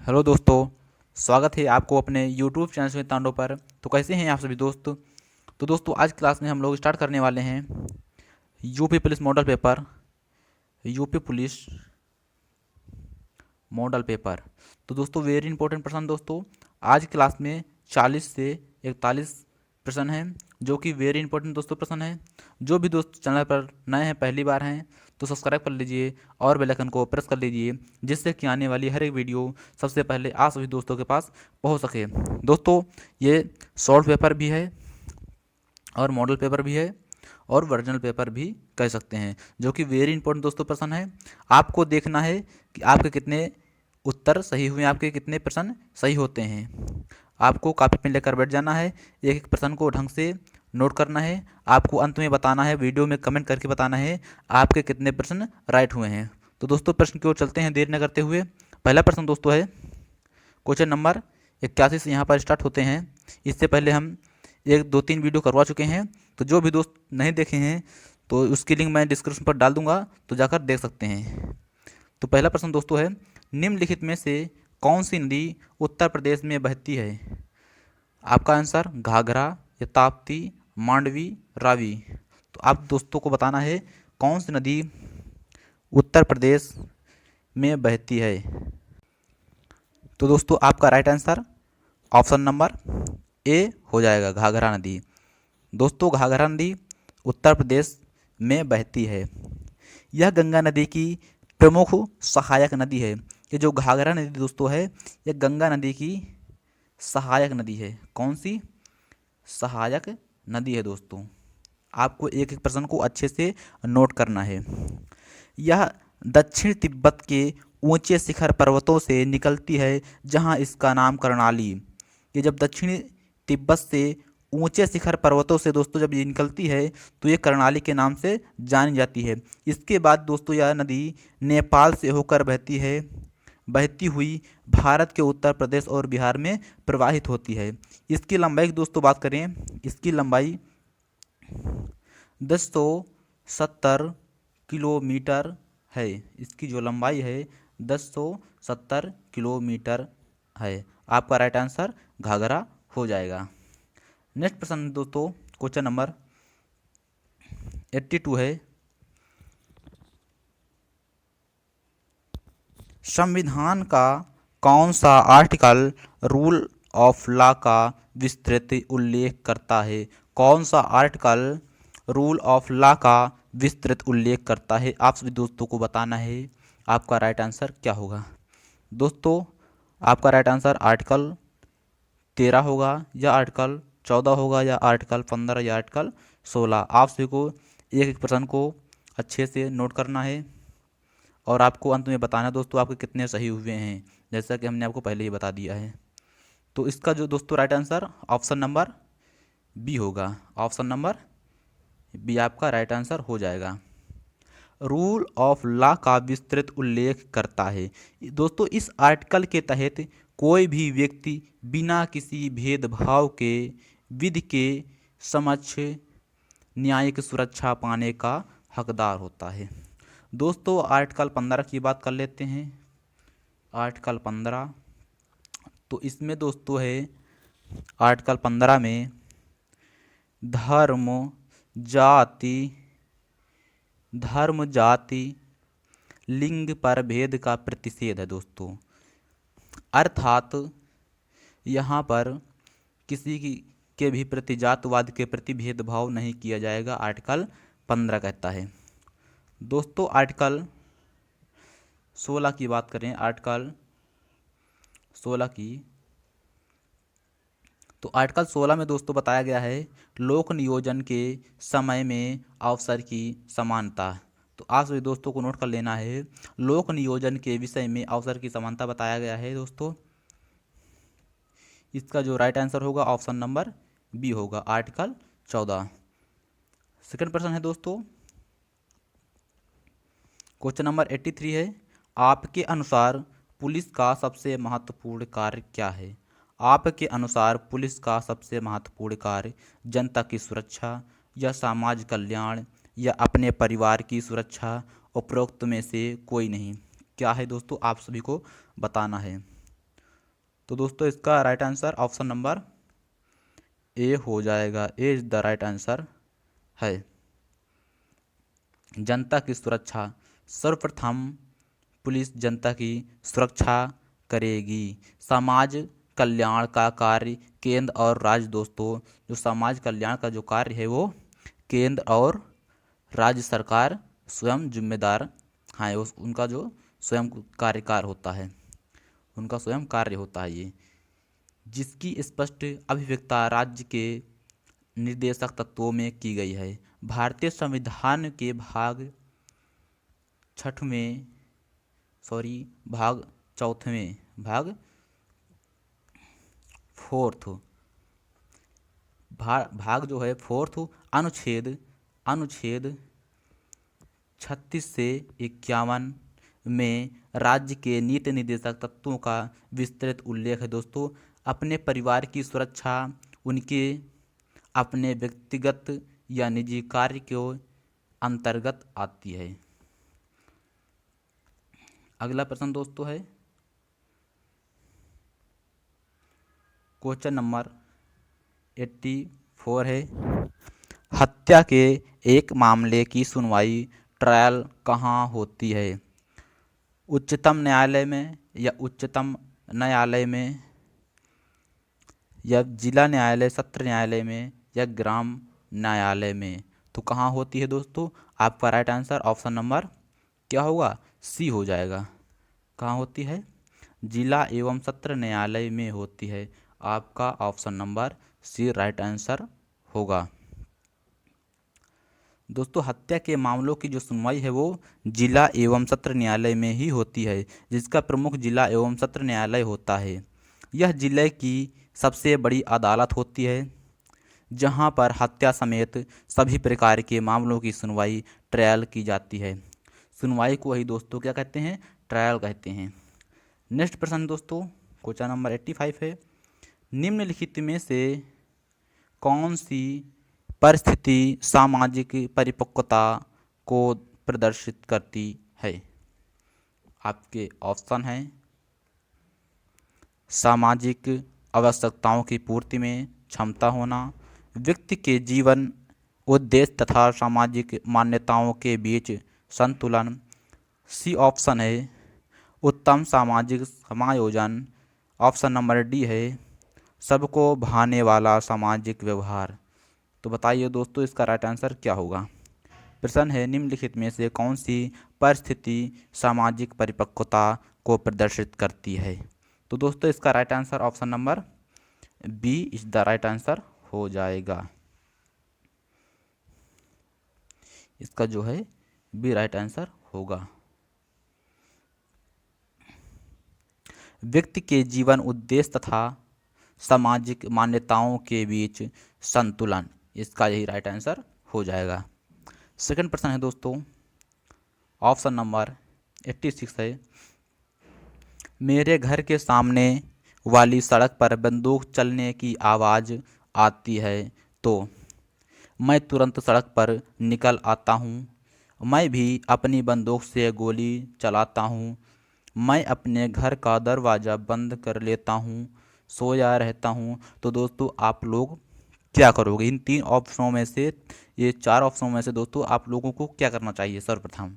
Hello दोस्तों। स्वागत है आपको अपने यूट्यूब चैनल में तांडो पर। तो कैसे हैं आप सभी दोस्त। तो दोस्तों आज क्लास में हम लोग स्टार्ट करने वाले हैं UP police model paper. UP police model paper. तो दोस्तों वेरी इंपॉर्टेंट प्रश्न दोस्तों। आज क्लास में 40 से 41 प्रश्न हैं जो कि वेरी इंपॉर्टेंट दोस्तों प्रश्न हैं। जो भी दोस्त चैनल पर नए हैं, पहली बार हैं, तो सब्सक्राइब कर लीजिए और बेल आइकन को प्रेस कर लीजिए, जिससे कि आने वाली हर एक वीडियो सबसे पहले आप सभी दोस्तों के पास पहुंच सके। दोस्तों ये शॉर्ट पेपर भी है और मॉडल पेपर भी है और वर्जिनल पेपर भी कह सकते हैं, जो कि वेरी इंपॉर्टेंट दोस्तों प्रश्न है। आपको देखना है कि आपके कितने उत्तर सही हुए, आपके कितने प्रश्न सही होते हैं। आपको कॉपी पेन लेकर बैठ जाना है, एक एक प्रश्न को ढंग से नोट करना है। आपको अंत में बताना है, वीडियो में कमेंट करके बताना है आपके कितने प्रश्न राइट हुए हैं। तो दोस्तों प्रश्न की ओर चलते हैं देर न करते हुए। पहला प्रश्न दोस्तों है क्वेश्चन नंबर 81 से यहाँ पर स्टार्ट होते हैं। इससे पहले हम एक दो तीन वीडियो करवा चुके हैं, तो जो भी दोस्त नहीं देखे हैं तो उसकी लिंक मैं डिस्क्रिप्शन पर डाल दूंगा, तो जाकर देख सकते हैं। तो पहला प्रश्न दोस्तों है निम्नलिखित में से कौन सी नदी उत्तर प्रदेश में बहती है। आपका आंसर घाघरा या ताप्ती, मांडवी, रावी। तो आप दोस्तों को बताना है कौन सी नदी उत्तर प्रदेश में बहती है। तो दोस्तों आपका राइट आंसर ऑप्शन नंबर ए हो जाएगा, घाघरा नदी। दोस्तों घाघरा नदी उत्तर प्रदेश में बहती है। यह गंगा नदी की प्रमुख सहायक नदी है। ये जो घाघरा नदी दोस्तों है, यह गंगा नदी की सहायक नदी है। कौन सी सहायक नदी है दोस्तों। आपको एक एक प्रश्न को अच्छे से नोट करना है। यह दक्षिण तिब्बत के ऊंचे शिखर पर्वतों से निकलती है, जहां इसका नाम कर्णाली। ये जब दक्षिणी तिब्बत से ऊंचे शिखर पर्वतों से दोस्तों जब ये निकलती है तो ये कर्णाली के नाम से जानी जाती है। इसके बाद दोस्तों यह नदी नेपाल से होकर बहती हुई भारत के उत्तर प्रदेश और बिहार में प्रवाहित होती है। इसकी लंबाई की दोस्तों बात करें, इसकी लंबाई 1070 किलोमीटर है। इसकी जो लंबाई है 1070 किलोमीटर है। आपका राइट आंसर घाघरा हो जाएगा। नेक्स्ट प्रश्न दोस्तों क्वेश्चन नंबर 82 है संविधान का कौन सा आर्टिकल रूल ऑफ लॉ का विस्तृत उल्लेख करता है। कौन सा आर्टिकल रूल ऑफ लॉ का विस्तृत उल्लेख करता है। आप सभी दोस्तों को बताना है आपका राइट आंसर क्या होगा। दोस्तों आपका राइट आंसर आर्टिकल 13 होगा या आर्टिकल 14 होगा या आर्टिकल 15 या आर्टिकल 16। आप सभी को एक एक प्रश्न को अच्छे से नोट करना है और आपको अंत में बताना है दोस्तों आपके कितने सही हुए हैं, जैसा कि हमने आपको पहले ही बता दिया है। तो इसका जो दोस्तों right answer option number B होगा। ऑप्शन नंबर बी आपका राइट आंसर हो जाएगा। रूल ऑफ लॉ का विस्तृत उल्लेख करता है। दोस्तों इस आर्टिकल के तहत कोई भी व्यक्ति बिना किसी भेदभाव के विधि के समक्ष न्यायिक सुरक्षा पाने का हकदार होता है। दोस्तों आर्टिकल 15 की बात कर लेते हैं। आर्टिकल 15, तो इसमें दोस्तों है आर्टिकल 15 में धर्म जाति लिंग पर भेद का प्रतिषेध है दोस्तों। अर्थात यहाँ पर किसी की के भी प्रति जातवाद के प्रति भेदभाव नहीं किया जाएगा, आर्टिकल 15 कहता है। दोस्तों आर्टिकल 16 की बात करें, आर्टिकल 16 की, तो आर्टिकल 16 में दोस्तों बताया गया है लोक नियोजन के समय में अवसर की समानता। तो आप सभी दोस्तों को नोट कर लेना है, लोक नियोजन के विषय में अवसर की समानता बताया गया है दोस्तों। इसका जो राइट आंसर होगा ऑप्शन नंबर बी होगा, आर्टिकल 14। सेकंड प्रश्न है दोस्तों क्वेश्चन नंबर 83 है आपके अनुसार पुलिस का सबसे महत्वपूर्ण कार्य क्या है। आपके अनुसार पुलिस का सबसे महत्वपूर्ण कार्य जनता की सुरक्षा या समाज कल्याण या अपने परिवार की सुरक्षा, उपरोक्त में से कोई नहीं। क्या है दोस्तों आप सभी को बताना है। तो दोस्तों इसका राइट आंसर ऑप्शन नंबर ए हो जाएगा। ए इज द राइट आंसर है। जनता की सुरक्षा, सर्वप्रथम पुलिस जनता की सुरक्षा करेगी। समाज कल्याण का कार्य केंद्र और राज्य दोस्तों, जो समाज कल्याण का जो कार्य है वो केंद्र और राज्य सरकार स्वयं जिम्मेदार हैं। उनका जो स्वयं कार्यकार होता है, उनका स्वयं कार्य होता है ये, जिसकी स्पष्ट अभिव्यक्ता राज्य के निर्देशक तत्वों में की गई है। भारतीय संविधान के भाग चौथवें भाग फोर्थ भाग जो है फोर्थ अनुच्छेद अनुच्छेद 36 से 51 में राज्य के नीति निर्देशक तत्वों का विस्तृत उल्लेख है दोस्तों। अपने परिवार की सुरक्षा उनके अपने व्यक्तिगत या निजी कार्य के अंतर्गत आती है। अगला प्रश्न दोस्तों है क्वेश्चन नंबर 84 है, हत्या के एक मामले की सुनवाई ट्रायल कहाँ होती है? उच्चतम न्यायालय में या उच्चतम न्यायालय में या जिला न्यायालय सत्र न्यायालय में या ग्राम न्यायालय में? तो कहाँ होती है दोस्तों? आपका राइट आंसर ऑप्शन नंबर क्या होगा? सी हो जाएगा। कहाँ होती है? जिला एवं सत्र न्यायालय में होती है। आपका option number C right answer होगा। दोस्तों हत्या के मामलों की जो सुनवाई है वो जिला एवं सत्र न्यायालय में ही होती है, जिसका प्रमुख जिला एवं सत्र न्यायालय होता है। यह जिले की सबसे बड़ी अदालत होती है, जहां पर हत्या समेत सभी प्रकार के मामलों की सुनवाई ट्रायल की जाती है। सुनवाई को ही दोस्तों क्या कहते हैं? ट्रायल कहते हैं। नेक्स्ट प्रश्न दोस्तों क्वेश्चन नंबर 85 है, निम्नलिखित में से कौन सी परिस्थिति सामाजिक परिपक्वता को प्रदर्शित करती है? आपके ऑप्शन हैं सामाजिक आवश्यकताओं की पूर्ति में क्षमता होना, व्यक्ति के जीवन उद्देश्य तथा सामाजिक मान्यताओं के बीच संतुलन। सी ऑप्शन है उत्तम सामाजिक समायोजन। ऑप्शन नंबर डी है सबको भाने वाला सामाजिक व्यवहार। तो बताइए दोस्तों इसका राइट आंसर क्या होगा? प्रश्न है निम्नलिखित में से कौन सी परिस्थिति सामाजिक परिपक्वता को प्रदर्शित करती है? तो दोस्तों इसका right answer option number B is the right answer हो जाएगा। इसका जो है बी राइट आंसर होगा। व्यक्ति के जीवन उद्देश्य तथा सामाजिक मान्यताओं के बीच संतुलन, इसका यही राइट आंसर हो जाएगा। सेकंड प्रश्न है दोस्तों ऑप्शन नंबर 86 है, मेरे घर के सामने वाली सड़क पर बंदूक चलने की आवाज़ आती है तो मैं तुरंत सड़क पर निकल आता हूँ। मैं भी अपनी बंदूक से गोली चलाता हूँ। मैं अपने घर का दरवाज़ा बंद कर लेता हूँ, सोया रहता हूँ। तो दोस्तों आप लोग क्या करोगे? इन तीन ऑप्शनों में से, ये चार ऑप्शनों में से दोस्तों आप लोगों को क्या करना चाहिए? सर्वप्रथम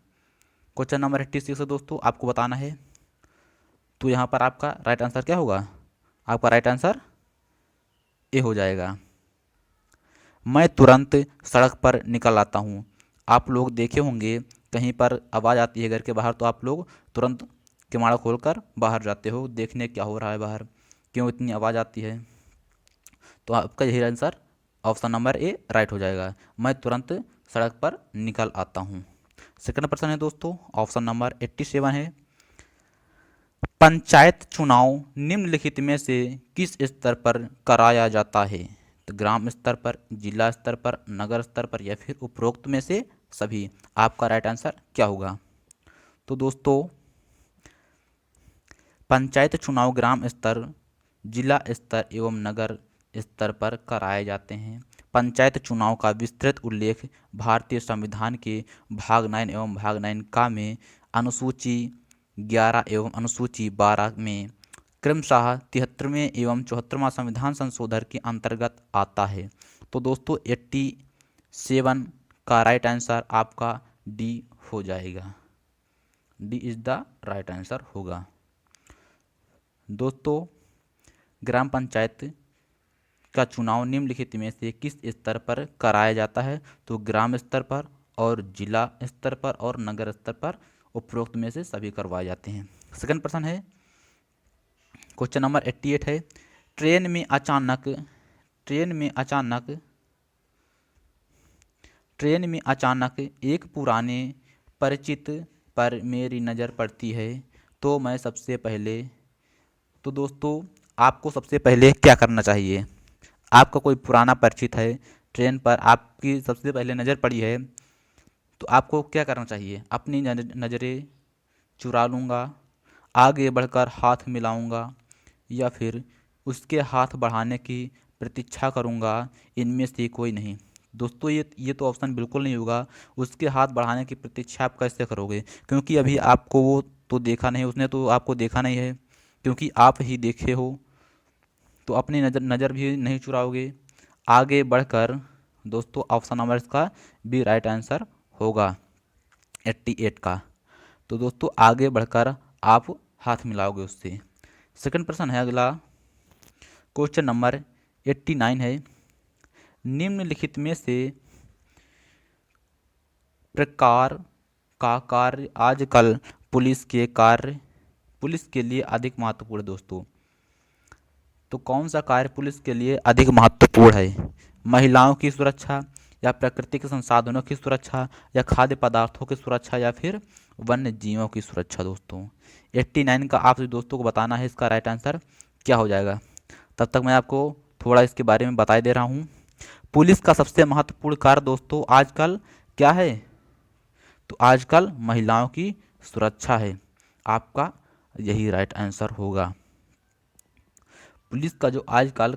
क्वेश्चन नंबर 86 है दोस्तों, आपको बताना है। तो यहाँ पर आपका राइट आंसर क्या होगा? आपका राइट आंसर ए हो जाएगा। मैं तुरंत सड़क पर निकल आता हूँ। आप लोग देखे होंगे कहीं पर आवाज़ आती है घर के बाहर तो आप लोग तुरंत किवाड़ा खोलकर बाहर जाते हो देखने क्या हो रहा है बाहर, क्यों इतनी आवाज़ आती है। तो आपका यही आंसर ऑप्शन नंबर ए राइट हो जाएगा। मैं तुरंत सड़क पर निकल आता हूँ। सेकंड प्रश्न है दोस्तों ऑप्शन नंबर 87 है, पंचायत चुनाव निम्नलिखित में से किस स्तर पर कराया जाता है? तो ग्राम स्तर पर, जिला स्तर पर, नगर स्तर पर या फिर उपरोक्त में से सभी? आपका राइट आंसर क्या होगा? तो दोस्तों पंचायत चुनाव ग्राम स्तर, जिला स्तर एवं नगर स्तर पर कराए जाते हैं। पंचायत चुनाव का विस्तृत उल्लेख भारतीय संविधान के भाग 9 एवं भाग 9 का में अनुसूची 11 एवं अनुसूची 12 में क्रमशः 73वें एवं 74वां संविधान संशोधन के अंतर्गत आता है। तो दोस्तों 87 का राइट आंसर आपका डी हो जाएगा। D is the right answer होगा। दोस्तों ग्राम पंचायत का चुनाव निम्नलिखित में से किस स्तर पर कराया जाता है? तो ग्राम स्तर पर और जिला स्तर पर और नगर स्तर पर उपरोक्त में से सभी करवाए जाते हैं। सेकंड प्रश्न है, क्वेश्चन नंबर 88 है, ट्रेन में अचानक एक पुराने परिचित पर मेरी नज़र पड़ती है तो मैं सबसे पहले, तो दोस्तों आपको सबसे पहले क्या करना चाहिए? आपका कोई पुराना परिचित है, ट्रेन पर आपकी सबसे पहले नज़र पड़ी है, तो आपको क्या करना चाहिए? अपनी नज़रें चुरा लूँगा, आगे बढ़कर हाथ मिलाऊँगा, या फिर उसके हाथ बढ़ाने की प्रतीक्षा करूँगा, इनमें से कोई नहीं। दोस्तों ये तो ऑप्शन बिल्कुल नहीं होगा। उसके हाथ बढ़ाने की प्रतीक्षा आप कैसे करोगे? क्योंकि अभी आपको वो तो देखा नहीं, उसने तो आपको देखा नहीं है, क्योंकि आप ही देखे हो, तो अपनी नज़र भी नहीं चुराओगे। आगे बढ़कर दोस्तों ऑप्शन नंबर इसका बी राइट आंसर होगा 88 का। तो दोस्तों आगे बढ़कर आप हाथ मिलाओगे उससे। सेकंड प्रश्न है अगला, क्वेश्चन नंबर 89 है, निम्नलिखित में से प्रकार का कार्य आजकल पुलिस के लिए अधिक महत्वपूर्ण है? दोस्तों तो कौन सा कार्य पुलिस के लिए अधिक महत्वपूर्ण है? महिलाओं की सुरक्षा, या प्राकृतिक संसाधनों की सुरक्षा, या खाद्य पदार्थों की सुरक्षा, या फिर वन्य जीवों की सुरक्षा? दोस्तों 89 का आप दोस्तों को बताना है इसका राइट आंसर क्या हो जाएगा। तब तक मैं आपको थोड़ा इसके बारे में बता दे रहा हूँ। पुलिस का सबसे महत्वपूर्ण कार्य दोस्तों आजकल क्या है? तो आजकल महिलाओं की सुरक्षा है। आपका यही राइट आंसर होगा। पुलिस का जो आजकल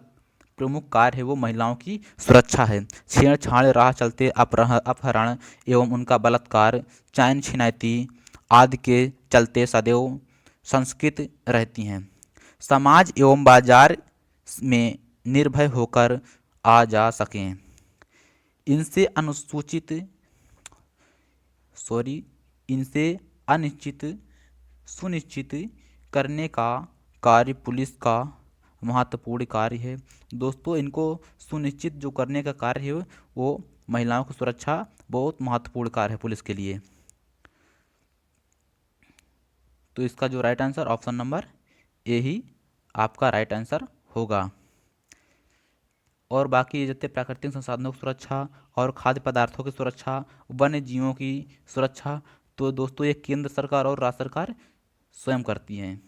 प्रमुख कार्य है वो महिलाओं की सुरक्षा है। छेड़छाड़, राह चलते अपहरण एवं उनका बलात्कार, चैन छिनैती आदि के चलते सदैव संस्कृत रहती हैं। समाज एवं बाजार में निर्भय होकर आ जा सकें। इनसे अनुसूचित इनसे अनिश्चित सुनिश्चित करने का कार्य पुलिस का महत्वपूर्ण कार्य है। दोस्तों इनको सुनिश्चित जो करने का कार्य है वो महिलाओं की सुरक्षा बहुत महत्वपूर्ण कार्य है पुलिस के लिए। तो इसका जो right answer option number A ही आपका राइट आंसर होगा। और बाकी जितने प्राकृतिक संसाधनों की सुरक्षा और खाद्य पदार्थों की सुरक्षा, वन्य जीवों की सुरक्षा, तो दोस्तों ये केंद्र सरकार और राज्य सरकार स्वयं करती हैं,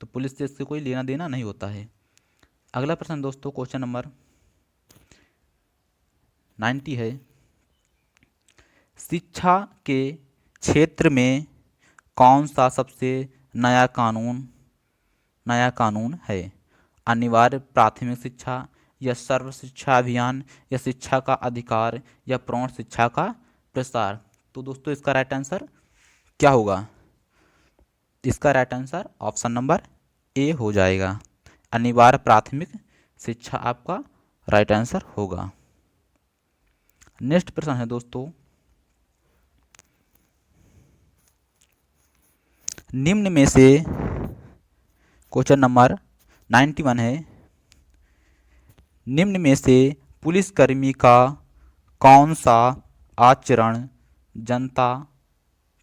तो पुलिस से इससे कोई लेना देना नहीं होता है। अगला प्रश्न दोस्तों क्वेश्चन नंबर 90 है, शिक्षा के क्षेत्र में कौन सा सबसे नया कानून है? अनिवार्य प्राथमिक शिक्षा, या सर्व शिक्षा अभियान, या शिक्षा का अधिकार, या प्रौढ़ शिक्षा का प्रसार? तो दोस्तों इसका राइट आंसर क्या होगा? इसका राइट आंसर ऑप्शन नंबर ए हो जाएगा। अनिवार्य प्राथमिक शिक्षा आपका राइट आंसर होगा। नेक्स्ट प्रश्न है दोस्तों, निम्न में से क्वेश्चन नंबर 91 है, निम्न में से पुलिसकर्मी का कौन सा आचरण जनता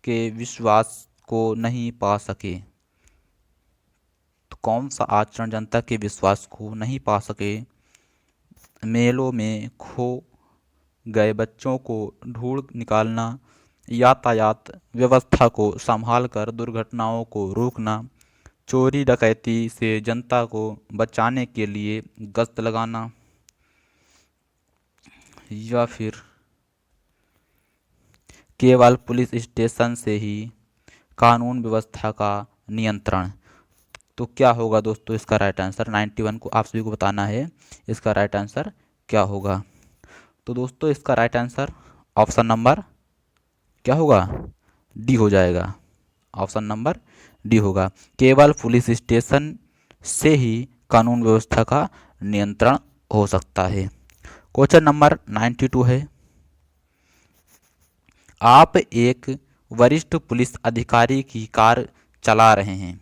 के विश्वास को नहीं पा सके? तो कौन सा आचरण जनता के विश्वास को नहीं पा सके? मेलों में खो गए बच्चों को ढूंढ निकालना, यातायात व्यवस्था को संभाल कर दुर्घटनाओं को रोकना, चोरी डकैती से जनता को बचाने के लिए गश्त लगाना, या फिर केवल पुलिस स्टेशन से ही कानून व्यवस्था का नियंत्रण? तो क्या होगा दोस्तों इसका राइट आंसर? 91 को आप सभी को बताना है इसका राइट आंसर क्या होगा। तो दोस्तों इसका राइट आंसर ऑप्शन नंबर क्या होगा? डी हो जाएगा। ऑप्शन नंबर डी होगा। केवल पुलिस स्टेशन से ही कानून व्यवस्था का नियंत्रण हो सकता है। क्वेश्चन नंबर 92 है, आप एक वरिष्ठ पुलिस अधिकारी की कार चला रहे हैं,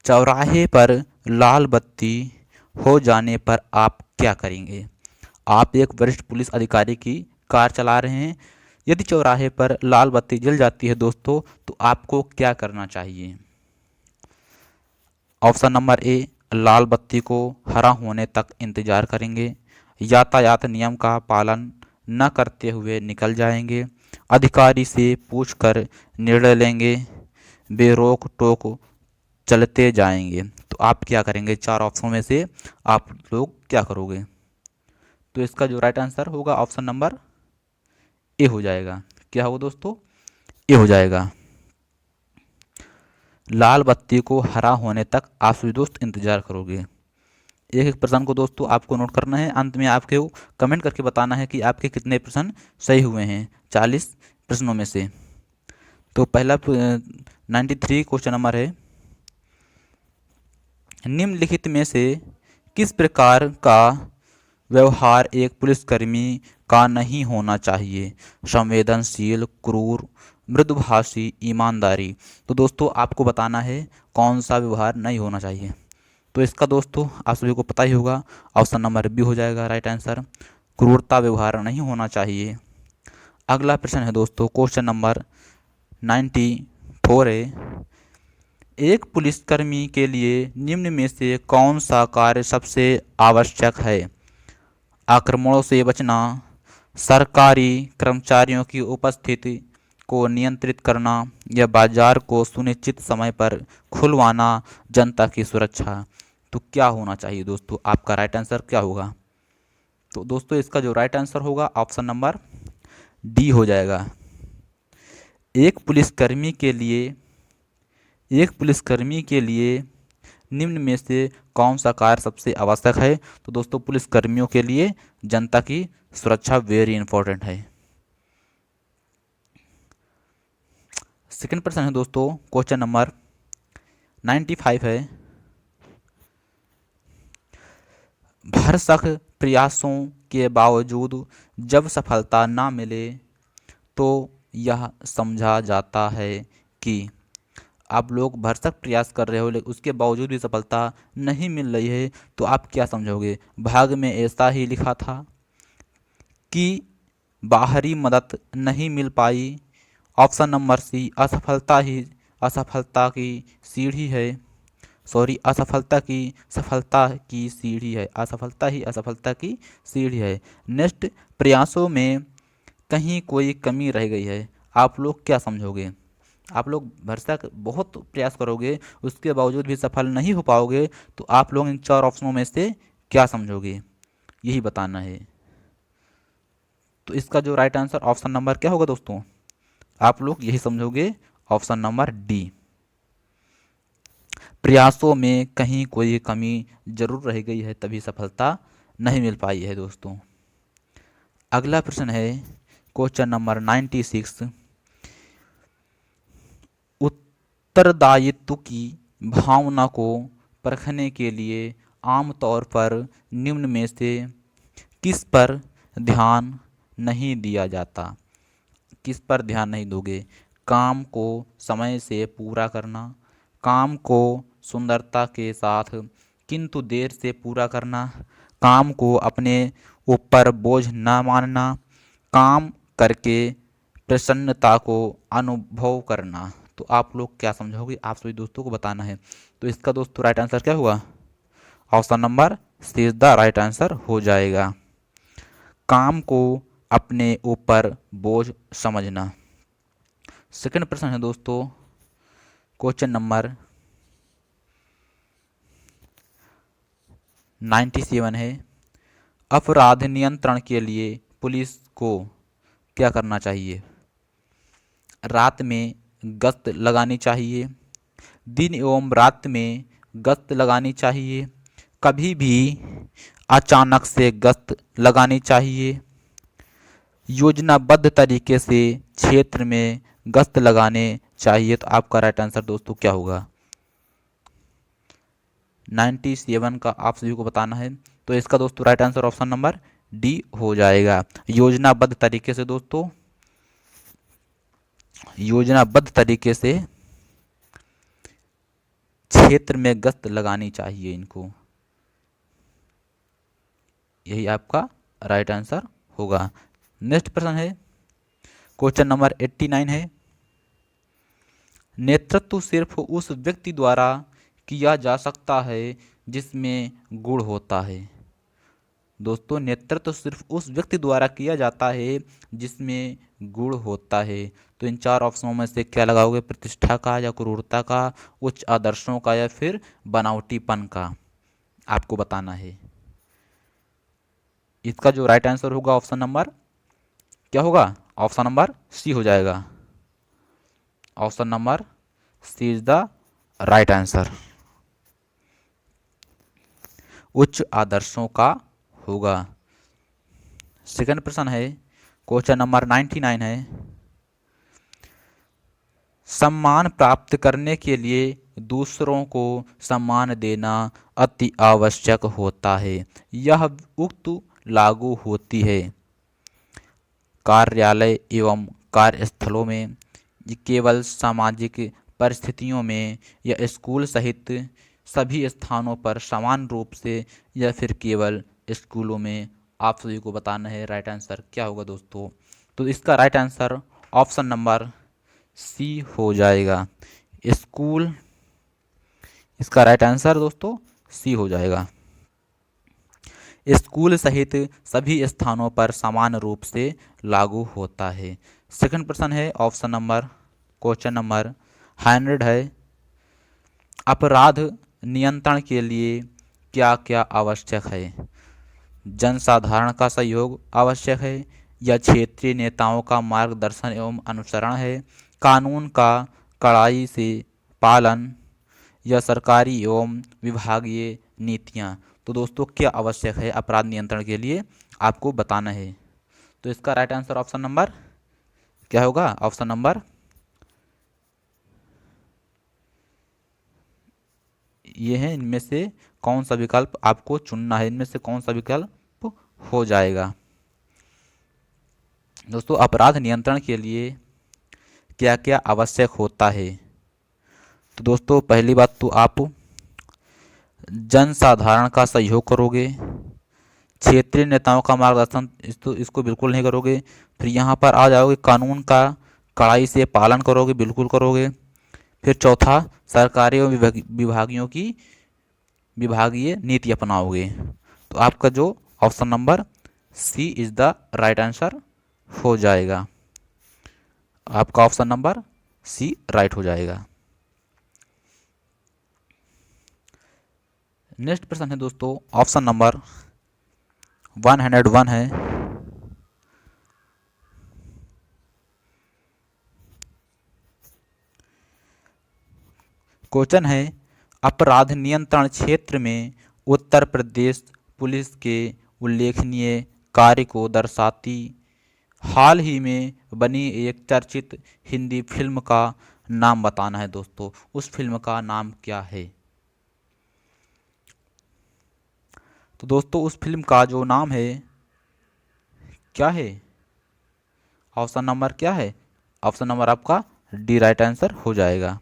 चौराहे पर लाल बत्ती हो जाने पर आप क्या करेंगे? आप एक वरिष्ठ पुलिस अधिकारी की कार चला रहे हैं, यदि चौराहे पर लाल बत्ती जल जाती है दोस्तों, तो आपको क्या करना चाहिए? ऑप्शन नंबर ए, लाल बत्ती को हरा होने तक इंतजार करेंगे, यातायात नियम का पालन न करते हुए निकल जाएंगे, अधिकारी से पूछकर निर्णय लेंगे, बेरोक टोक चलते जाएंगे। तो आप क्या करेंगे? चार ऑप्शन में से आप लोग क्या करोगे? तो इसका जो राइट आंसर होगा ऑप्शन नंबर ए हो जाएगा। क्या होगा दोस्तों? ए हो जाएगा। लाल बत्ती को हरा होने तक आप सभी दोस्त इंतजार करोगे। एक एक प्रश्न को दोस्तों आपको नोट करना है, अंत में आपके कमेंट करके बताना है कि आपके कितने प्रश्न सही हुए हैं 40 प्रश्नों में से। तो पहला 93 क्वेश्चन नंबर है, निम्नलिखित में से किस प्रकार का व्यवहार एक पुलिसकर्मी का नहीं होना चाहिए? संवेदनशील, क्रूर, मृदुभाषी, ईमानदारी। तो दोस्तों आपको बताना है कौन सा व्यवहार नहीं होना चाहिए। तो इसका दोस्तों आप सभी को पता ही होगा, ऑप्शन नंबर बी हो जाएगा राइट आंसर, क्रूरता व्यवहार नहीं होना चाहिए। अगला प्रश्न है दोस्तों क्वेश्चन नंबर 94 है, एक पुलिसकर्मी के लिए निम्न में से कौन सा कार्य सबसे आवश्यक है? आक्रमणों से बचना, सरकारी कर्मचारियों की उपस्थिति को नियंत्रित करना, या बाजार को सुनिश्चित समय पर खुलवाना, जनता की सुरक्षा। तो क्या होना चाहिए दोस्तों? आपका राइट आंसर क्या होगा? तो दोस्तों इसका जो राइट आंसर होगा ऑप्शन नंबर डी हो जाएगा। एक पुलिसकर्मी के लिए निम्न में से कौन सा कार्य सबसे आवश्यक है? तो दोस्तों पुलिसकर्मियों के लिए जनता की सुरक्षा वेरी इंपॉर्टेंट है। सेकंड प्रश्न है दोस्तों क्वेश्चन नंबर 95 है, भरसक प्रयासों के बावजूद जब सफलता ना मिले तो यह समझा जाता है कि आप लोग भरसक प्रयास कर रहे हो लेकिन उसके बावजूद भी सफलता नहीं मिल रही है, तो आप क्या समझोगे? भाग में ऐसा ही लिखा था, कि बाहरी मदद नहीं मिल पाई, ऑप्शन नंबर सी, असफलता की सीढ़ी है, सॉरी असफलता की सफलता की सीढ़ी है, असफलता ही असफलता की सीढ़ी है, नेक्स्ट प्रयासों में कहीं कोई कमी रह गई है। आप लोग क्या समझोगे? आप लोग भरसक बहुत प्रयास करोगे उसके बावजूद भी सफल नहीं हो पाओगे, तो आप लोग इन चार ऑप्शनों में से क्या समझोगे? यही बताना है। तो इसका जो राइट आंसर ऑप्शन नंबर क्या होगा दोस्तों? आप लोग यही समझोगे, ऑप्शन नंबर डी, प्रयासों में कहीं कोई कमी जरूर रह गई है तभी सफलता नहीं मिल पाई है दोस्तों। अगला प्रश्न है क्वेश्चन नंबर 96, उत्तरदायित्व की भावना को परखने के लिए आमतौर पर निम्न में से किस पर ध्यान नहीं दिया जाता? किस पर ध्यान नहीं दोगे? काम को समय से पूरा करना, काम को सुंदरता के साथ किंतु देर से पूरा करना, काम को अपने ऊपर बोझ न मानना, काम करके प्रसन्नता को अनुभव करना। तो आप लोग क्या समझोगे? आप सभी दोस्तों को बताना है। तो इसका दोस्तों राइट आंसर क्या हुआ? Option number C is the right answer हो जाएगा, काम को अपने ऊपर बोझ समझना। सेकंड प्रश्न है दोस्तों क्वेश्चन नंबर 97 है, अपराध नियंत्रण के लिए पुलिस को क्या करना चाहिए? रात में गश्त लगानी चाहिए, दिन एवं रात में गश्त लगानी चाहिए, कभी भी अचानक से गश्त लगानी चाहिए, योजनाबद्ध तरीके से क्षेत्र में गश्त लगाने चाहिए। तो आपका राइट आंसर दोस्तों क्या होगा? 97 का आप सभी को बताना है। तो इसका दोस्तों right answer option number D हो जाएगा। योजनाबद्ध तरीके से दोस्तों, योजनाबद्ध तरीके से क्षेत्र में गश्त लगानी चाहिए इनको, यही आपका राइट आंसर होगा। नेक्स्ट प्रश्न है, क्वेश्चन नंबर 89 है, नेतृत्व सिर्फ उस व्यक्ति द्वारा किया जा सकता है जिसमें गुण होता है। दोस्तों नेतृत्व सिर्फ उस व्यक्ति द्वारा किया जाता है जिसमें गुण होता है। तो इन चार ऑप्शनों में से क्या लगाओगे, प्रतिष्ठा का या क्रूरता का, उच्च आदर्शों का या फिर बनावटीपन का, आपको बताना है। इसका जो राइट आंसर होगा ऑप्शन नंबर क्या होगा, ऑप्शन नंबर सी हो जाएगा। Option number C is the right answer, उच्च आदर्शों का होगा। सेकंड प्रश्न है, क्वेश्चन नंबर 99 है, सम्मान प्राप्त करने के लिए दूसरों को सम्मान देना अति आवश्यक होता है। यह उक्त लागू होती है कार्यालय एवं कार्यस्थलों में, केवल सामाजिक परिस्थितियों में, या स्कूल सहित सभी स्थानों पर समान रूप से, या फिर केवल स्कूलों में। आप सभी को बताना है राइट आंसर क्या होगा दोस्तों। तो इसका right answer option number C हो जाएगा, स्कूल। इसका राइट आंसर दोस्तों सी हो जाएगा, स्कूल सहित सभी स्थानों पर समान रूप से लागू होता है। सेकंड प्रश्न है, ऑप्शन नंबर क्वेश्चन नंबर 100 है, अपराध नियंत्रण के लिए क्या क्या आवश्यक है। जनसाधारण का सहयोग आवश्यक है, या क्षेत्रीय नेताओं का मार्गदर्शन एवं अनुसरण है, कानून का कड़ाई से पालन, या सरकारी एवं विभागीय नीतियाँ। तो दोस्तों क्या आवश्यक है अपराध नियंत्रण के लिए, आपको बताना है। तो इसका राइट आंसर ऑप्शन नंबर क्या होगा, ऑप्शन नंबर ये है। इनमें से कौन सा विकल्प आपको चुनना है, इनमें से कौन सा विकल्प हो जाएगा। दोस्तों अपराध नियंत्रण के लिए क्या क्या आवश्यक होता है। तो दोस्तों पहली बात तो आप जनसाधारण का सहयोग करोगे, क्षेत्रीय नेताओं का मार्गदर्शन इसको बिल्कुल नहीं करोगे, फिर यहाँ पर आ जाओगे कानून का कड़ाई से पालन करोगे, बिल्कुल करोगे, फिर चौथा सरकारी एवं विभागीय नीति अपनाओगे। तो आपका जो option number C is the right answer हो जाएगा, आपका ऑप्शन नंबर सी राइट हो जाएगा। नेक्स्ट प्रश्न है दोस्तों, ऑप्शन नंबर 101 है, क्वेश्चन है, अपराध नियंत्रण क्षेत्र में उत्तर प्रदेश पुलिस के उल्लेखनीय कार्य को दर्शाती हाल ही में बनी एक चर्चित हिंदी फिल्म का नाम बताना है। दोस्तों उस फिल्म का नाम क्या है। तो दोस्तों उस फिल्म का जो नाम है क्या है, ऑप्शन नंबर क्या है, ऑप्शन नंबर आपका डी राइट आंसर हो जाएगा,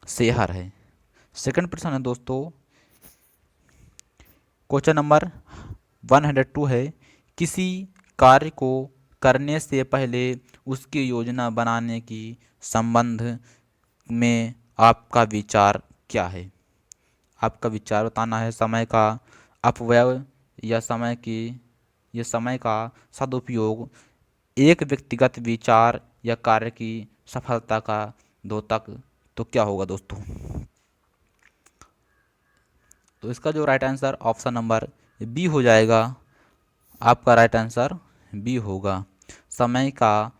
शेहर है। सेकंड प्रश्न है दोस्तों, क्वेश्चन नंबर 102 है, किसी कार्य को करने से पहले उसकी योजना बनाने की संबंध में आपका विचार क्या है। आपका विचार बताना है, समय का अपव्यय या समय का सदुपयोग, एक व्यक्तिगत विचार या कार्य की सफलता का द्योतक। तो क्या होगा दोस्तों। तो इसका जो right answer option number B हो जाएगा, आपका राइट आंसर बी होगा, समय का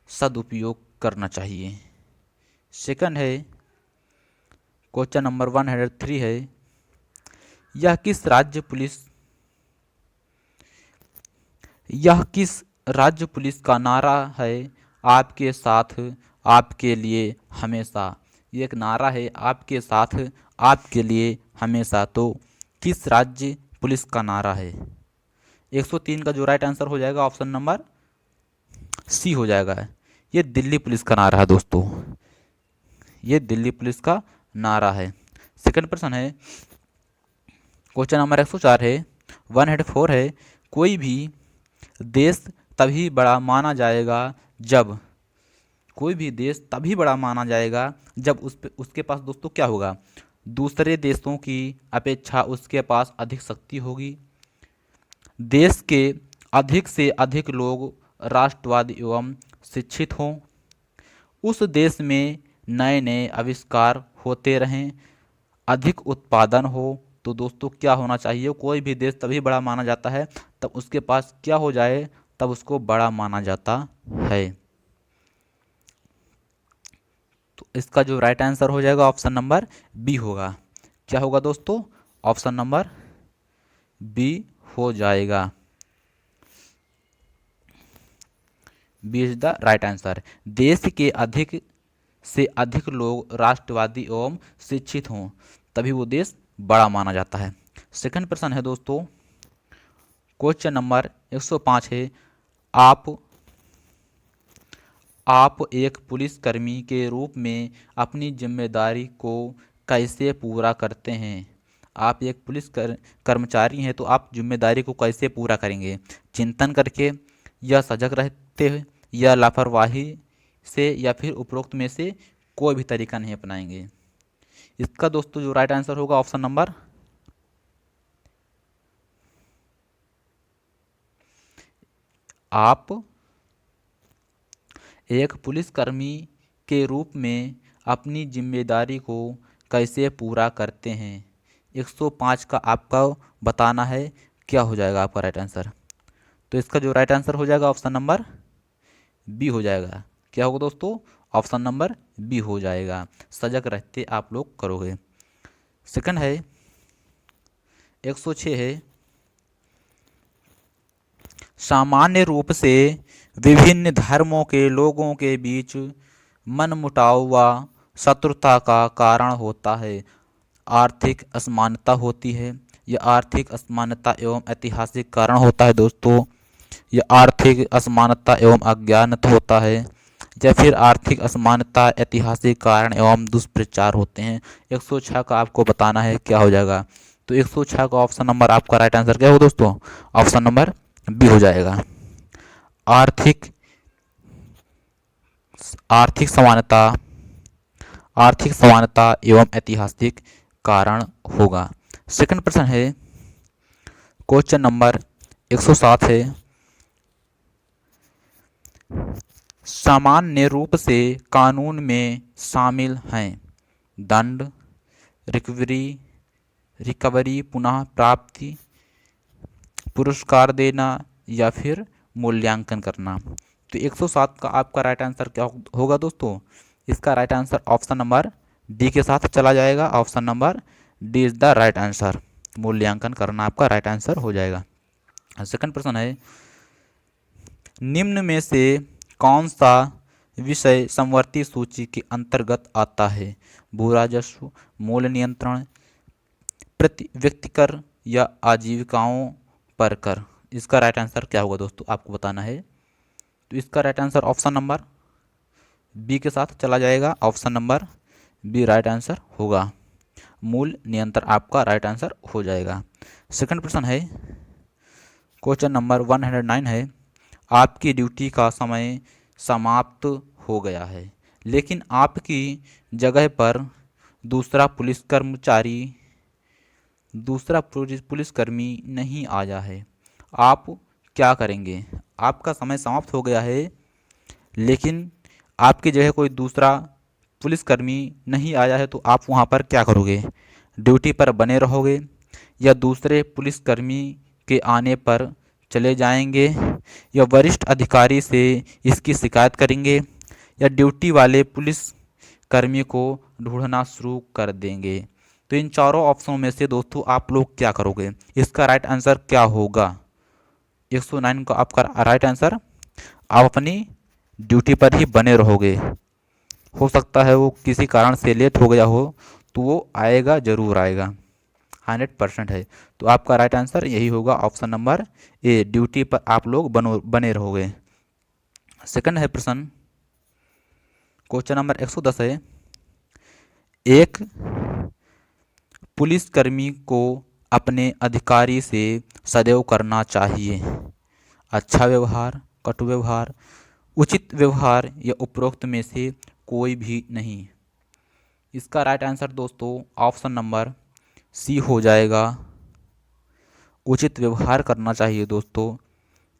सदुपयोग करना चाहिए। सेकंड है, क्वेश्चन नंबर 103 है, यह किस राज्य पुलिस का नारा है, आपके साथ आपके लिए हमेशा। ये एक नारा है, आपके साथ आपके लिए हमेशा, तो किस राज्य पुलिस का नारा है? 103 का जो राइट आंसर हो जाएगा ऑप्शन नंबर सी हो जाएगा। ये दिल्ली पुलिस का नारा है दोस्तों, ये दिल्ली पुलिस का नारा है। सेकंड प्रश्न है, क्वेश्चन नंबर 104 है, 104 है, कोई भी देश तभी बड़ा माना जाएगा जब, कोई भी देश तभी बड़ा माना जाएगा जब उसके पास दोस्तों क्या होगा? दूसरे देशों की अपेक्षा उसके पास अधिक शक्ति होगी, देश के अधिक से अधिक लोग राष्ट्रवादी एवं शिक्षित हों, उस देश में नए नए आविष्कार होते रहें, अधिक उत्पादन हो। तो दोस्तों क्या होना चाहिए? कोई भी देश तभी बड़ा माना जाता है तब उसके पास क्या हो जाए, तब उसको बड़ा माना जाता है। तो इसका जो राइट आंसर हो जाएगा ऑप्शन नंबर बी होगा। क्या होगा दोस्तों? ऑप्शन नंबर बी हो जाएगा। B is the right answer. देश के अधिक से अधिक लोग राष्ट्रवादी एवं शिक्षित हों तभी वो देश बड़ा माना जाता है। सेकंड प्रश्न है दोस्तों, क्वेश्चन नंबर 105 है, आप एक पुलिसकर्मी के रूप में अपनी जिम्मेदारी को कैसे पूरा करते हैं? आप एक कर्मचारी हैं तो आप जिम्मेदारी को कैसे पूरा करेंगे? चिंतन करके, या सजग रहते हुए, या लापरवाही से, या फिर उपरोक्त में से कोई भी तरीका नहीं अपनाएंगे? इसका दोस्तों जो राइट आंसर होगा ऑप्शन नंबर आप एक पुलिसकर्मी के रूप में अपनी जिम्मेदारी को कैसे पूरा करते हैं। 105 का आपका बताना है क्या हो जाएगा आपका राइट आंसर। तो इसका जो राइट आंसर हो जाएगा ऑप्शन नंबर बी हो जाएगा। क्या होगा दोस्तों? ऑप्शन नंबर बी हो जाएगा, सजग रहते आप लोग करोगे। सेकंड है 106 है, सामान्य रूप से विभिन्न धर्मों के लोगों के बीच मनमुटाव व शत्रुता का कारण होता है। आर्थिक असमानता होती है, यह आर्थिक असमानता एवं ऐतिहासिक कारण होता है दोस्तों, यह आर्थिक असमानता एवं अज्ञानत होता है, या फिर आर्थिक असमानता ऐतिहासिक कारण एवं दुष्प्रचार होते हैं। 106 का आपको बताना है क्या हो जाएगा। तो 106 का ऑप्शन नंबर आपका राइट आंसर क्या होगा दोस्तों? ऑप्शन नंबर बी हो जाएगा। आर्थिक आर्थिक समानता, आर्थिक समानता एवं ऐतिहासिक कारण होगा। सेकंड प्रश्न है, क्वेश्चन नंबर 107 है, सामान्य रूप से कानून में शामिल हैं दंड, रिकवरी पुनः प्राप्ति, पुरस्कार देना, या फिर मूल्यांकन करना। तो 107 का आपका राइट आंसर क्या होगा दोस्तों? इसका right answer option number D के साथ चला जाएगा। Option number D is the right answer, मूल्यांकन करना आपका राइट आंसर हो जाएगा। सेकंड प्रश्न है, निम्न में से कौन सा विषय समवर्ती सूची के अंतर्गत आता है? भू राजस्व, मूल्य नियंत्रण, प्रति व्यक्ति कर, या आजीविकाओं पर कर। इसका राइट आंसर क्या होगा दोस्तों? आपको बताना है। तो इसका right answer option number B के साथ चला जाएगा। Option number B right answer होगा, मूल नियंत्रण आपका राइट आंसर हो जाएगा। सेकंड प्रश्न है, क्वेश्चन नंबर 109 है, आपकी ड्यूटी का समय समाप्त हो गया है लेकिन आपकी जगह पर दूसरा पुलिसकर्मी नहीं आया है, आप क्या करेंगे? आपका समय समाप्त हो गया है लेकिन आपकी जगह कोई दूसरा पुलिसकर्मी नहीं आया है, तो आप वहाँ पर क्या करोगे? ड्यूटी पर बने रहोगे, या दूसरे पुलिसकर्मी के आने पर चले जाएंगे, या वरिष्ठ अधिकारी से इसकी शिकायत करेंगे, या ड्यूटी वाले पुलिसकर्मी को ढूंढना शुरू कर देंगे? तो इन चारों ऑप्शनों में से दोस्तों आप लोग क्या करोगे? इसका राइट आंसर क्या होगा? 109 का आपका राइट आंसर, आप अपनी ड्यूटी पर ही बने रहोगे। हो सकता है वो किसी कारण से लेट हो गया हो तो वो आएगा, जरूर आएगा। 100% है। तो आपका राइट आंसर यही होगा, ऑप्शन नंबर ए, ड्यूटी पर आप लोग बने रहोगे। सेकंड है प्रश्न, क्वेश्चन नंबर 110 है, एक पुलिसकर्मी को अपने अधिकारी से सदैव करना चाहिए अच्छा व्यवहार, कटु व्यवहार, उचित व्यवहार या उपरोक्त में से कोई भी नहीं। इसका राइट आंसर दोस्तों ऑप्शन नंबर सी हो जाएगा, उचित व्यवहार करना चाहिए दोस्तों।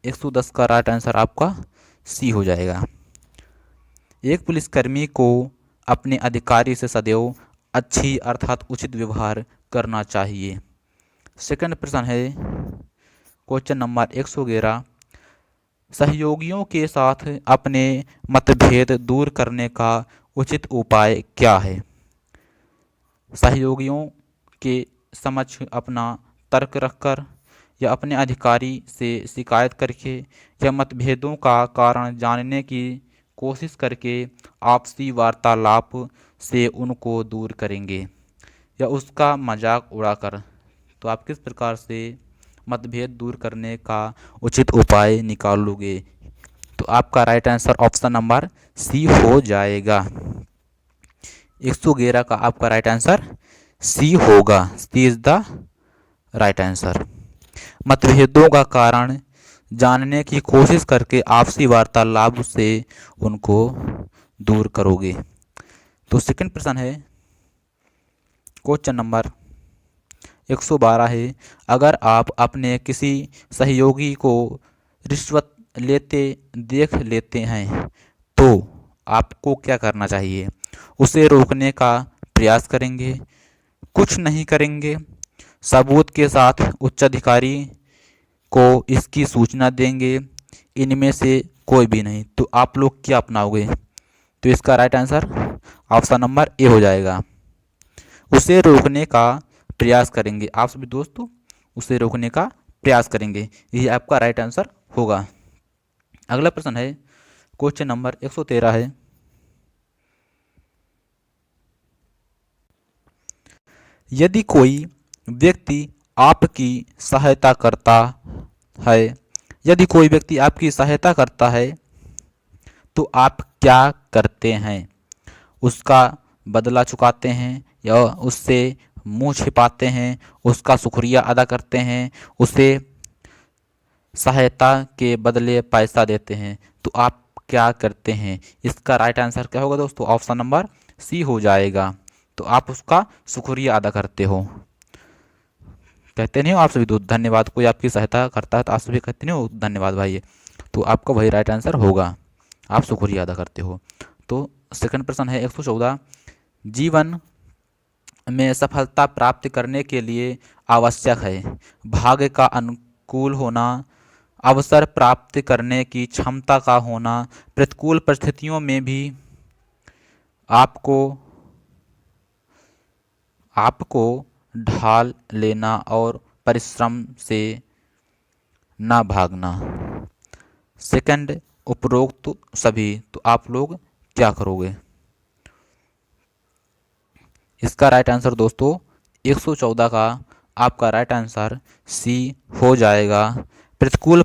110 का राइट आंसर आपका सी हो जाएगा। एक पुलिसकर्मी को अपने अधिकारी से सदैव अच्छी अर्थात उचित व्यवहार करना चाहिए। सेकंड प्रश्न है क्वेश्चन नंबर 111, सहयोगियों के साथ अपने मतभेद दूर करने का उचित उपाय क्या है। सहयोगियों के समक्ष अपना तर्क रखकर या अपने अधिकारी से शिकायत करके या मतभेदों का कारण जानने की कोशिश करके आपसी वार्तालाप से उनको दूर करेंगे या उसका मजाक उड़ाकर। तो आप किस प्रकार से मतभेद दूर करने का उचित उपाय निकालोगे। तो आपका right answer option number C हो जाएगा। 111 का आपका राइट आंसर सी होगा, C is the right answer. मतभेदों का कारण जानने की कोशिश करके आपसी वार्तालाप से उनको दूर करोगे। तो सेकंड प्रश्न है क्वेश्चन नंबर 112 है, अगर आप अपने किसी सहयोगी को रिश्वत लेते देख लेते हैं तो आपको क्या करना चाहिए। उसे रोकने का प्रयास करेंगे, कुछ नहीं करेंगे, सबूत के साथ उच्चाधिकारी को इसकी सूचना देंगे, इनमें से कोई भी नहीं। तो आप लोग क्या अपनाओगे। तो इसका राइट आंसर ऑप्शन नंबर ए हो जाएगा, उसे रोकने का प्रयास करेंगे। आप सभी दोस्तों उसे रोकने का प्रयास करेंगे, यही आपका राइट आंसर होगा। अगला प्रश्न है क्वेश्चन नंबर 113 है, यदि कोई व्यक्ति आपकी सहायता करता है, यदि कोई व्यक्ति आपकी सहायता करता है तो आप क्या करते हैं। उसका बदला चुकाते हैं या उससे मुंह छिपाते हैं, उसका शुक्रिया अदा करते हैं, उसे सहायता के बदले पैसा देते हैं। तो आप क्या करते हैं। इसका राइट आंसर क्या होगा दोस्तों, ऑप्शन नंबर सी हो जाएगा। तो आप उसका शुक्रिया अदा करते हो, कहते नहीं हो आप सभी दोस्त धन्यवाद। कोई आपकी सहायता करता है तो आप सभी कहते नहीं हो धन्यवाद भाई। तो आपका वही राइट आंसर होगा, आप शुक्रिया अदा करते हो। तो सेकंड प्रश्न है 114, जीवन में सफलता प्राप्त करने के लिए आवश्यक है भाग्य का अनुकूल होना, अवसर प्राप्त करने की क्षमता का होना, प्रतिकूल परिस्थितियों में भी आपको ढाल लेना और परिश्रम से ना भागना। सेकंड उपरोक्त सभी। तो आप लोग क्या करोगे। इसका राइट आंसर दोस्तों 114 का आपका राइट आंसर सी हो जाएगा। प्रतिकूल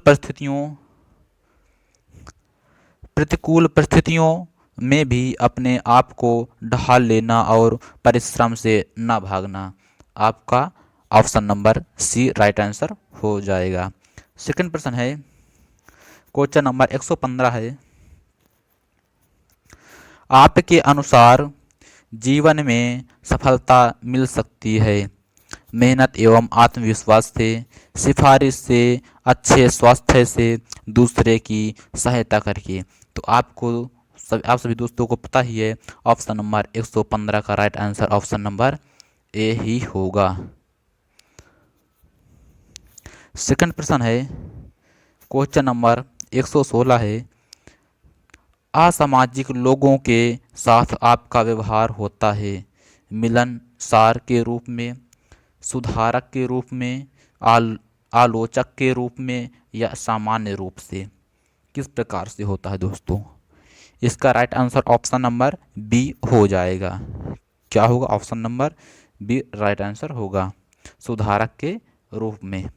परिस्थितियों में भी अपने आप को ढाल लेना और परिश्रम से न भागना। आपका option number C right answer हो जाएगा। सेकंड प्रश्न है क्वेश्चन नंबर 115 है, आपके अनुसार जीवन में सफलता मिल सकती है मेहनत एवं आत्मविश्वास से, सिफारिश से, अच्छे स्वास्थ्य से, दूसरे की सहायता करके। तो आप सभी दोस्तों को पता ही है ऑप्शन नंबर 115 का right answer option number A ही होगा। सेकंड प्रश्न है क्वेश्चन नंबर 116 है, असामाजिक लोगों के साथ आपका व्यवहार होता है मिलनसार के रूप में, सुधारक के रूप में, आलोचक के रूप में या सामान्य रूप से। किस प्रकार से होता है दोस्तों। इसका right answer option number B हो जाएगा। क्या होगा, option number B right answer होगा। सुधारक के रूप में।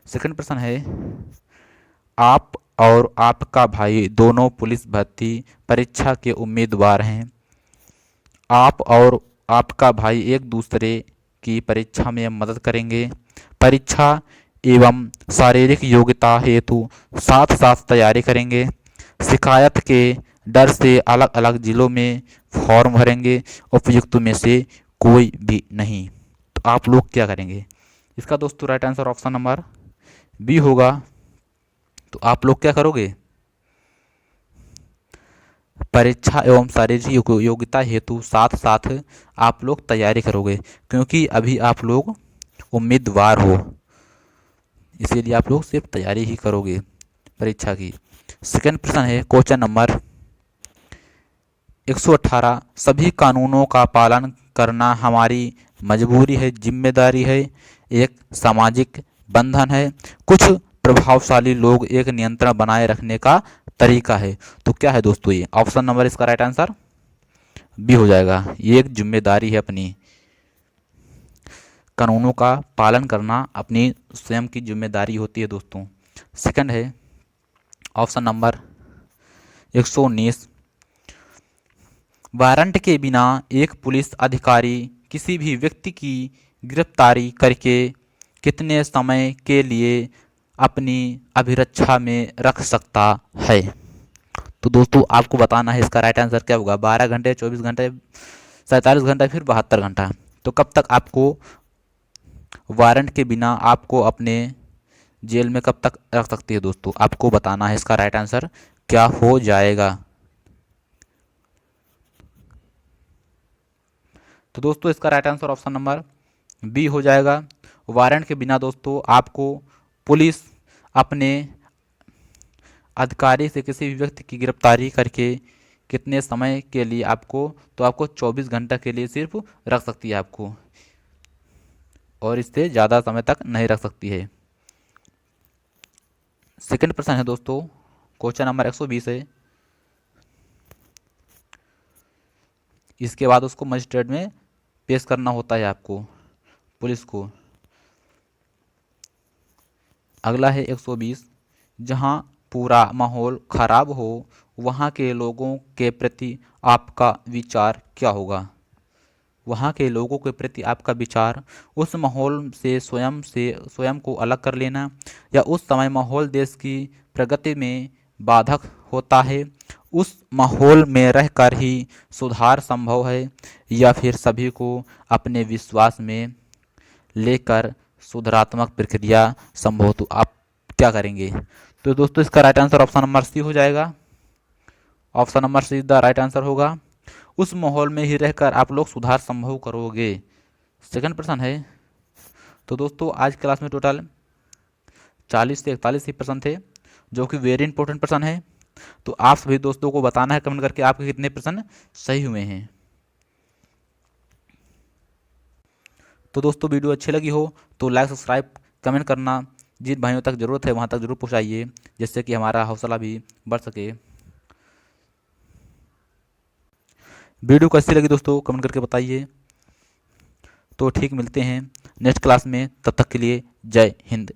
सेकंड प्रश्न है, आप और आपका भाई दोनों पुलिस भर्ती परीक्षा के उम्मीदवार हैं। आप और आपका भाई एक दूसरे की परीक्षा में मदद करेंगे। परीक्षा एवं शारीरिक योग्यता हेतु साथ साथ तैयारी करेंगे। शिकायत के डर से अलग अलग जिलों में फॉर्म भरेंगे। उपयुक्त में से कोई भी नहीं। तो आप लोग क्या करेंगे? इसका दोस्तों right answer option number B होगा। तो आप लोग क्या करोगे? परीक्षा एवं शारीरिक योग्यता हेतु साथ साथ आप लोग तैयारी करोगे, क्योंकि अभी आप लोग उम्मीदवार हो, इसीलिए आप लोग सिर्फ तैयारी ही करोगे परीक्षा की। सेकंड प्रश्न है क्वेश्चन नंबर 118, सभी कानूनों का पालन करना हमारी मजबूरी है, जिम्मेदारी है, एक सामाजिक बंधन है, कुछ प्रभावशाली लोग एक नियंत्रण बनाए रखने का तरीका है। तो क्या है दोस्तों? ये ऑप्शन नंबर इसका राइट आंसर बी हो जाएगा। ये एक जिम्मेदारी है, अपनी कानूनों का पालन करना अपनी स्वयं की जिम्मेदारी होती है दोस्तों। सेकंड है ऑप्शन नंबर 119, वारंट के बिना एक पुलिस अधिकारी किसी भी व्यक्ति की गिरफ्तारी करके कितने समय के लिए अपनी अभिरक्षा में रख सकता है? तो दोस्तों आपको बताना है इसका राइट आंसर क्या होगा। 12 घंटे, 24 घंटे, 47 घंटा, फिर 72 घंटा। तो कब तक आपको वारंट के बिना आपको अपने जेल में कब तक रख सकती है दोस्तों? आपको बताना है इसका राइट आंसर क्या हो जाएगा। तो दोस्तों इसका right answer option number B हो जाएगा। वारंट के बिना दोस्तों आपको पुलिस अपने अधिकारी से किसी भी व्यक्ति की गिरफ्तारी करके कितने समय के लिए आपको 24 घंटा के लिए सिर्फ रख सकती है आपको, और इससे ज़्यादा समय तक नहीं रख सकती है। सेकंड प्रश्न है दोस्तों क्वेश्चन नंबर 120 है। इसके बाद उसको मजिस्ट्रेट में पेश करना होता है आपको, पुलिस को। अगला है 120, जहां पूरा माहौल खराब हो वहां के लोगों के प्रति आपका विचार क्या होगा? वहाँ के लोगों के प्रति आपका विचार, उस माहौल से स्वयं को अलग कर लेना, या उस समय माहौल देश की प्रगति में बाधक होता है, उस माहौल में रहकर ही सुधार संभव है, या फिर सभी को अपने विश्वास में लेकर सुधारात्मक प्रक्रिया संभव हो? तो आप क्या करेंगे? तो दोस्तों इसका right answer option number C हो जाएगा। Option number C the right answer होगा। उस माहौल में ही रहकर आप लोग सुधार संभव करोगे। सेकंड प्रश्न है। तो दोस्तों आज क्लास में टोटल 40 से 41 ही प्रश्न थे, जो कि वेरी इंपॉर्टेंट प्रश्न है। तो आप सभी दोस्तों को बताना है कमेंट करके आपके कितने प्रश्न सही हुए हैं। तो दोस्तों वीडियो अच्छी लगी हो तो लाइक, सब्सक्राइब, कमेंट करना जिन भाइयों तक ज़रूरत है वहाँ तक जरूर पहुँचाइए, जिससे कि हमारा हौसला भी बढ़ सके। वीडियो कैसी लगी दोस्तों कमेंट करके बताइए। तो ठीक, मिलते हैं नेक्स्ट क्लास में, तब तक के लिए जय हिंद।